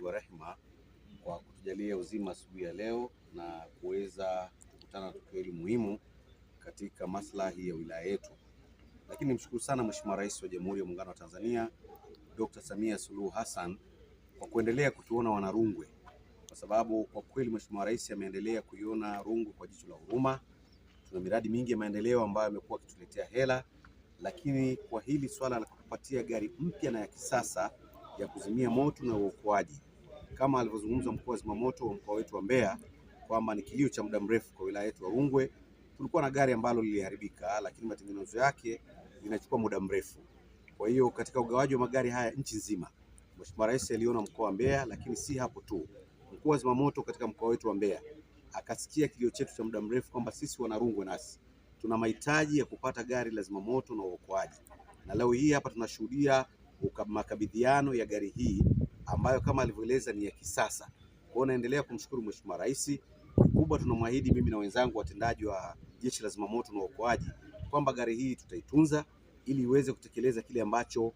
mwingi wa rehema kwa kutujalia uzima asubuhi ya leo na kuweza kukutana na tukio hili muhimu katika maslahi ya wilaya yetu. Lakini nimshukuru sana Mheshimiwa Rais wa Jamhuri ya Muungano wa Tanzania Dr. Samia Suluhu Hassan kwa kuendelea kutuona Wanarungwe, kwa sababu kwa kweli Mheshimiwa Rais ameendelea kuiona Rungwe kwa jicho la huruma. Tuna miradi mingi ya maendeleo ambayo amekuwa akituletea hela, lakini kwa hili swala la kutupatia gari mpya na ya kisasa ya kuzimia moto na uokoaji, kama alivyozungumza mkuu wa zimamoto wa mkoa wetu wa Mbeya kwamba ni kilio cha muda mrefu kwa wilaya yetu ya Rungwe. Tulikuwa na gari ambalo liliharibika, lakini matengenezo yake inachukua muda mrefu. Kwa hiyo katika ugawaji wa magari haya nchi nzima, Mheshimiwa Rais aliona mkoa wa Mbeya, lakini si hapo tu. Mkuu wa zimamoto katika mkoa wetu wa Mbeya akasikia kilio chetu cha muda mrefu kwamba sisi Wanarungwe nasi tuna mahitaji ya kupata gari la zimamoto na uokoaji, na leo hii hapa tunashuhudia makabidhiano ya gari hii ambayo kama alivyoeleza ni ya kisasa. Kwa hiyo naendelea kumshukuru Mheshimiwa Rais. Kikubwa tunamwahidi mimi na wenzangu watendaji wa Jeshi la Zimamoto na Uokoaji kwamba gari hii tutaitunza ili iweze kutekeleza kile ambacho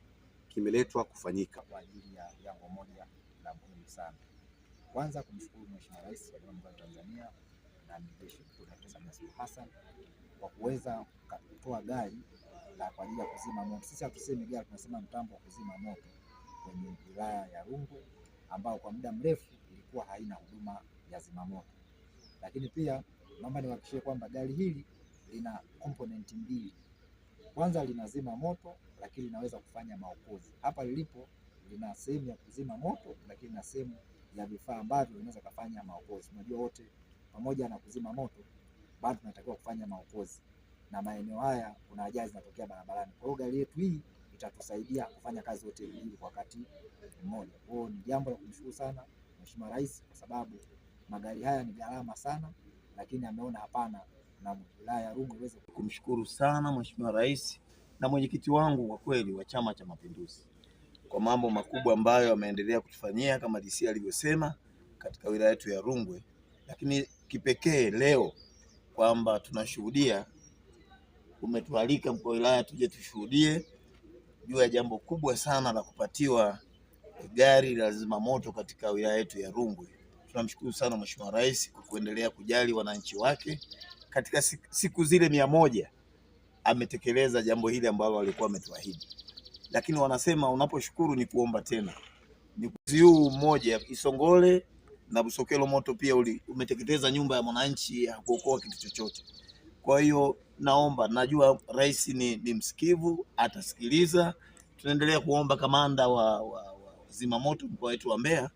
kimeletwa kufanyika kwa ajili ya jambo moja la muhimu sana. Kwanza kumshukuru Mheshimiwa Rais wa Jamhuri ya Tanzania na Amiri Jeshi Mkuu Dr. Samia Suluhu Hassan kwa kuweza kutoa gari la kwa ajili ya kuzima moto. Sisi hatusemi gari, tunasema mtambo wa kuzima moto kwenye wilaya ya Rungwe ambao kwa muda mrefu ilikuwa haina huduma ya zimamoto. Lakini pia naomba niwahakikishie kwamba gari hili lina component mbili. Kwanza linazima moto, lakini linaweza kufanya maokozi. Hapa lilipo lina sehemu ya kuzima moto, lakini na sehemu ya vifaa ambavyo vinaweza kufanya maokozi. Unajua wote pamoja na kuzima moto bado tunatakiwa kufanya maokozi, na maeneo haya kuna ajali zinatokea barabarani. Kwa hiyo gari yetu hii itatusaidia kufanya kazi zote mbili kwa wakati mmoja. Kwa hiyo ni jambo la kumshukuru sana Mheshimiwa Rais kwa sababu magari haya ni gharama sana, lakini ameona hapana na wilaya ya Rungwe iweze. Kumshukuru sana Mheshimiwa Rais na mwenyekiti wangu kwa kweli wa Chama cha Mapinduzi kwa mambo makubwa ambayo ameendelea kutufanyia kama DC alivyosema katika wilaya yetu ya Rungwe, lakini kipekee leo kwamba tunashuhudia, umetualika mkuu wa wilaya tuje tushuhudie juu ya jambo kubwa sana la kupatiwa gari la zimamoto katika wilaya yetu ya Rungwe. Tunamshukuru sana Mheshimiwa Rais kwa kuendelea kujali wananchi wake. Katika siku zile 100 ametekeleza jambo hili ambalo alikuwa ametuahidi. Lakini wanasema unaposhukuru ni kuomba tena. Ni kuzi huu mmoja Isongole na Busokelo moto pia umeteketeza nyumba ya mwananchi, hakuokoa kitu chochote. Kwa hiyo naomba, najua Rais ni msikivu, atasikiliza. Tunaendelea kuomba kamanda wa zimamoto mkoa wetu wa Mbeya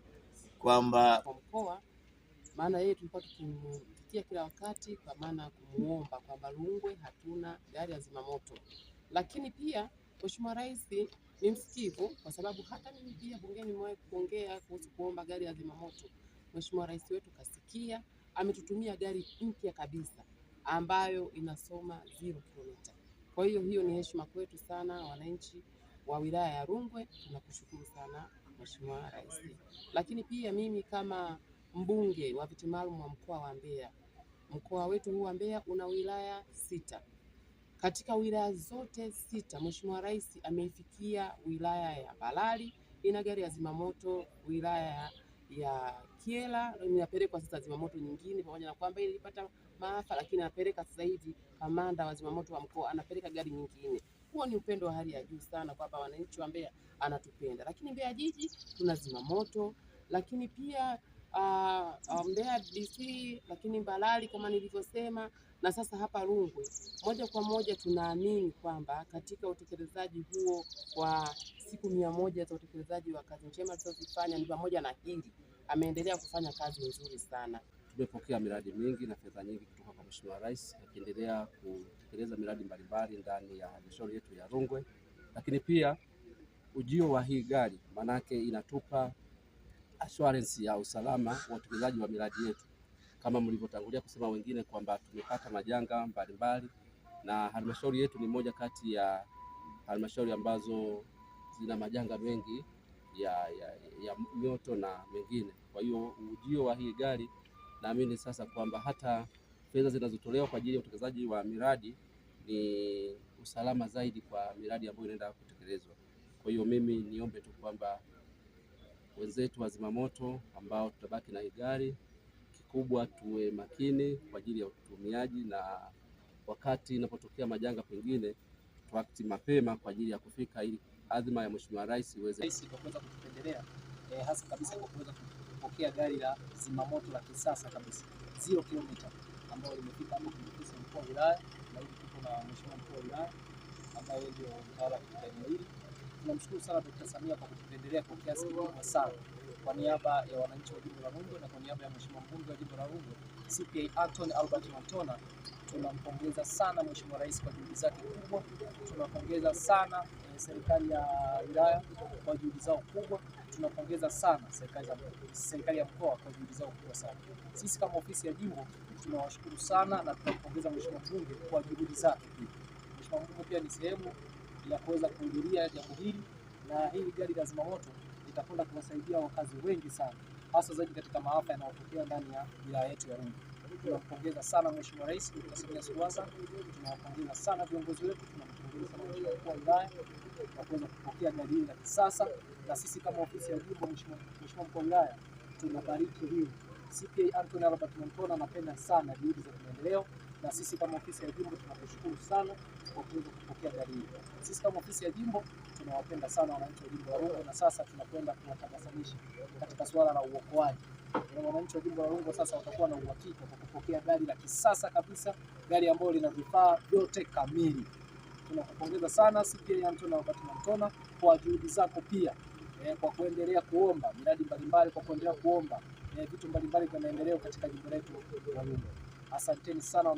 kwamba mkoa, maana yeye tulikuwa tukimtikia kila wakati kwa maana kumuomba kwamba Rungwe hatuna gari ya zimamoto. Lakini pia Mheshimiwa Rais ni msikivu kwa sababu hata mimi pia bungeni nimewahi kuongea kuhusu kuomba gari ya zimamoto. Mheshimiwa Rais wetu kasikia, ametutumia gari mpya kabisa ambayo inasoma 0 kilomita. Kwa hiyo ni heshima kwetu sana wananchi wa wilaya ya Rungwe, tunakushukuru sana Mheshimiwa Rais. Lakini pia mimi kama mbunge wa viti maalum wa mkoa wa Mbeya, mkoa wetu huu wa Mbeya una wilaya 6. Katika wilaya zote 6 Mheshimiwa Rais ameifikia wilaya ya Mbalali ina gari ya zimamoto, wilaya ya Kyela inapelekwa sasa zimamoto nyingine, pamoja na kwamba ilipata maafa, lakini anapeleka sasa hivi kamanda wa zimamoto wa mkoa anapeleka gari nyingine. Huo ni upendo wa hali ya juu sana kwamba wananchi wa Mbeya anatupenda. Lakini Mbeya jiji tuna zimamoto, lakini pia Mbeya DC, lakini Mbalali kama nilivyosema, na sasa hapa Rungwe. Moja kwa moja tunaamini kwamba katika utekelezaji huo wa siku 100 za utekelezaji wa kazi njema alizozifanya ni pamoja na hili, ameendelea kufanya kazi nzuri sana. Tumepokea miradi mingi na fedha nyingi kutoka kwa Mheshimiwa Rais, akiendelea kutekeleza miradi mbalimbali ndani ya halmashauri yetu ya Rungwe. Lakini pia ujio wa hii gari manake inatupa assurance ya usalama wa utekelezaji wa miradi yetu, kama mlivyotangulia kusema wengine kwamba tumepata majanga mbalimbali, na halmashauri yetu ni moja kati ya halmashauri ambazo zina majanga mengi ya mioto na mengine. Kwa hiyo ujio wa hii gari naamini sasa kwamba hata fedha zinazotolewa kwa ajili ya utekelezaji wa miradi ni usalama zaidi kwa miradi ambayo inaenda kutekelezwa. Kwa hiyo mimi niombe tu kwamba wenzetu wa zimamoto ambao tutabaki na hii gari. Kikubwa tuwe makini kwa ajili ya utumiaji, na wakati inapotokea majanga pengine tuakti mapema kwa ajili ya kufika ili adhima ya Mheshimiwa Rais iweze kwa kuweza kutupendelea hasa kabisa kwa kuweza kupokea gari la zimamoto la kisasa kabisa 0 kilomita ambao limefika hapo kwenye ofisi ya mkuu wa wilaya, na hivi tuko na Mheshimiwa mkuu wa wilaya ambaye ndio mtawala katika eneo hili. Tunamshukuru sana Dr. Samia kwa kutupendelea kwa kiasi kikubwa sana. Kwa niaba ya wananchi wa jimbo la Rungwe na kwa niaba ya Mheshimiwa mbunge wa jimbo la Rungwe CPA Anthony Albert Mantona, tunampongeza sana Mheshimiwa Rais kwa juhudi zake kubwa. Tunapongeza sana serikali ya wilaya kwa juhudi zao kubwa. Tunapongeza sana serikali ya mkoa kwa juhudi zao kubwa sana. Sisi kama ofisi ya jimbo tunawashukuru sana na tunampongeza Mheshimiwa mbunge kwa juhudi zake pia. Mheshimiwa mbunge pia ni sehemu ya kuweza kuhudhuria jambo hili, na hili gari la zimamoto litakwenda kuwasaidia wakazi wengi sana, hasa zaidi katika maafa yanayotokea ndani ya wilaya yetu ya Rungwe. Tunampongeza sana Mheshimiwa Rais Dr. Samia Suluhu Hassan, tunawapongeza sana viongozi wetu, tunampongeza sana Mheshimiwa mkuu wa wilaya kwa kuweza kupokea gari hili la kisasa, na sisi kama ofisi ya jimbo, Mheshimiwa mkuu wa wilaya, tunabariki hili. CPA Anthony Albert Mantona anapenda sana juhudi za maendeleo, na sisi kama ofisi ya jimbo tunakushukuru sana kwa kuweza kupokea gari hili. Sisi kama ofisi ya jimbo tunawapenda sana wananchi wa jimbo la Rungwe, na sasa tunakwenda kuwatabasamisha katika suala la uokoaji. Na wananchi wa jimbo la Rungwe sasa watakuwa na uhakika kwa kupokea gari la kisasa kabisa, gari ambalo lina vifaa vyote kamili. Tunakupongeza sana CPA Anthony Albert Mantona kwa juhudi zako pia, kwa kuendelea kuomba miradi mbalimbali, kwa kuendelea kuomba vitu mbalimbali vya maendeleo katika jimbo letu la Rungwe. Asanteni sana.